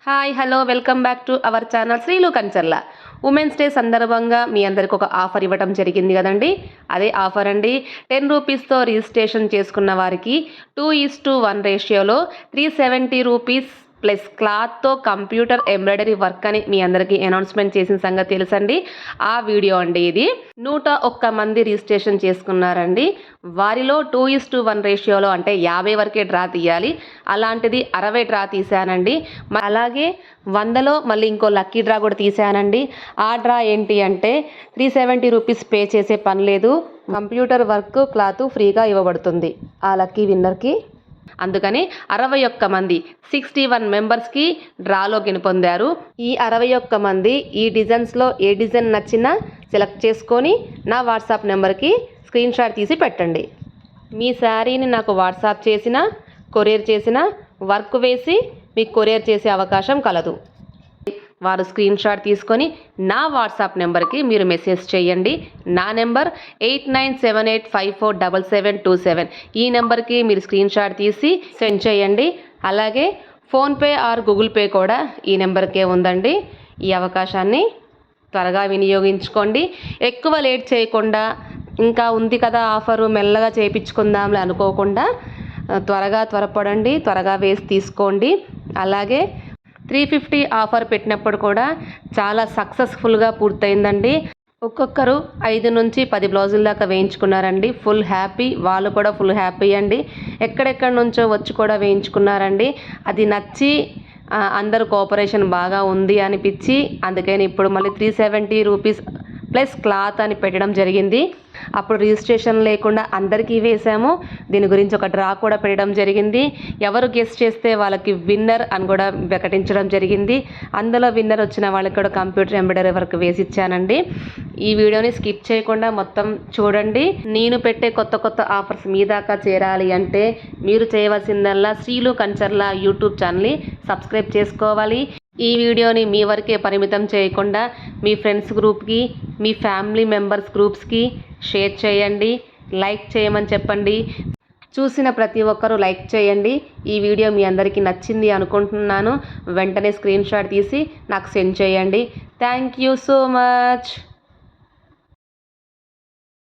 Hi hello welcome back to our channel Srilu Kancharla. Women's day సందర్భంగా మీ అందరికి ఒక ఆఫర్ ఇవ్వడం జరిగింది కదండి. అదే ఆఫర్ అండి. 10 రూపీస్తో రిజిస్ట్రేషన్ చేసుకున్న వారికి 2:1 రేషియోలో 370 రూపీస్ ప్లస్ క్లాత్తో కంప్యూటర్ ఎంబ్రాయిడరీ వర్క్ అని మీ అందరికీ అనౌన్స్మెంట్ చేసిన సంగతి తెలుసండి. ఆ వీడియో అండి ఇది. 101 మంది రిజిస్ట్రేషన్ చేసుకున్నారండి. వారిలో 2:1 రేషియోలో అంటే 50 వరకే డ్రా తీయాలి. అలాంటిది 60 డ్రా తీశానండి. అలాగే 100లో మళ్ళీ ఇంకో లక్కీ డ్రా కూడా తీశానండి. ఆ డ్రా ఏంటి అంటే 370 రూపీస్ పే చేసే పని లేదు. కంప్యూటర్ వర్క్ క్లాత్ ఫ్రీగా ఇవ్వబడుతుంది ఆ లక్కీ విన్నర్కి. అందుకని 61 మంది 61 మెంబర్స్కి డ్రాలో గెలుపొందారు. ఈ 61 మంది ఈ డిజైన్స్లో ఏ డిజైన్ నచ్చినా సెలెక్ట్ చేసుకొని నా వాట్సాప్ నెంబర్కి స్క్రీన్ షాట్ తీసి పెట్టండి. మీ శారీని నాకు వాట్సాప్ చేసినా కొరియర్ చేసినా వర్క్ వేసి మీకు కొరియర్ చేసే అవకాశం కలదు. వారు స్క్రీన్ షాట్ తీసుకొని నా వాట్సాప్ నెంబర్కి మీరు మెసేజ్ చేయండి. నా నెంబర్ 8978547727. ఈ నెంబర్కి మీరు స్క్రీన్ షాట్ తీసి సెండ్ చేయండి. అలాగే ఫోన్పే ఆర్ గూగుల్ పే కూడా ఈ నెంబర్కే ఉందండి. ఈ అవకాశాన్ని త్వరగా వినియోగించుకోండి. ఎక్కువ లేట్ చేయకుండా ఇంకా ఉంది కదా ఆఫరు మెల్లగా చేయించుకుందాంలే అనుకోకుండా త్వరపడండి, త్వరగా వేసి తీసుకోండి. అలాగే 350 ఆఫర్ పెట్టినప్పుడు కూడా చాలా సక్సెస్ఫుల్గా పూర్తయిందండి. ఒక్కొక్కరు 5 నుంచి 10 బ్లౌజుల దాకా వేయించుకున్నారండి. ఫుల్ హ్యాపీ, వాళ్ళు కూడా ఫుల్ హ్యాపీ అండి. ఎక్కడెక్కడి నుంచో వచ్చి కూడా వేయించుకున్నారండి. అది నచ్చి అందరూ కోఆపరేషన్ బాగా ఉంది అనిపించి అందుకని ఇప్పుడు మళ్ళీ 370 రూపీస్ ప్లస్ క్లాత్ అని పెట్టడం జరిగింది. అప్పుడు రిజిస్ట్రేషన్ లేకుండా అందరికీ వేసాము. దీని గురించి ఒక డ్రా కూడా పెట్టడం జరిగింది. ఎవరు గెస్ట్ చేస్తే వాళ్ళకి విన్నర్ అని కూడా ప్రకటించడం జరిగింది. అందులో విన్నర్ వచ్చిన వాళ్ళకి కూడా కంప్యూటర్ ఎంబ్రాయిడరీ వర్క్ వేసి ఇచ్చానండి. ఈ వీడియోని స్కిప్ చేయకుండా మొత్తం చూడండి. నేను పెట్టే కొత్త ఆఫర్స్ మీ దాకా చేరాలి అంటే మీరు చేయవలసిందల్లా శ్రీలు కంచర్ల యూట్యూబ్ ఛానల్ని సబ్స్క్రైబ్ చేసుకోవాలి. ఈ వీడియోని మీ వరకే పరిమితం చేయకుండా మీ ఫ్రెండ్స్ గ్రూప్కి, మీ ఫ్యామిలీ మెంబర్స్ గ్రూప్స్కి షేర్ చేయండి. లైక్ చేయమని చెప్పండి. చూసిన ప్రతి ఒక్కరూ లైక్ చేయండి. ఈ వీడియో మీ అందరికీ నచ్చింది అనుకుంటున్నాను. వెంటనే స్క్రీన్ షాట్ తీసి నాకు సెండ్ చేయండి. Thank you so much.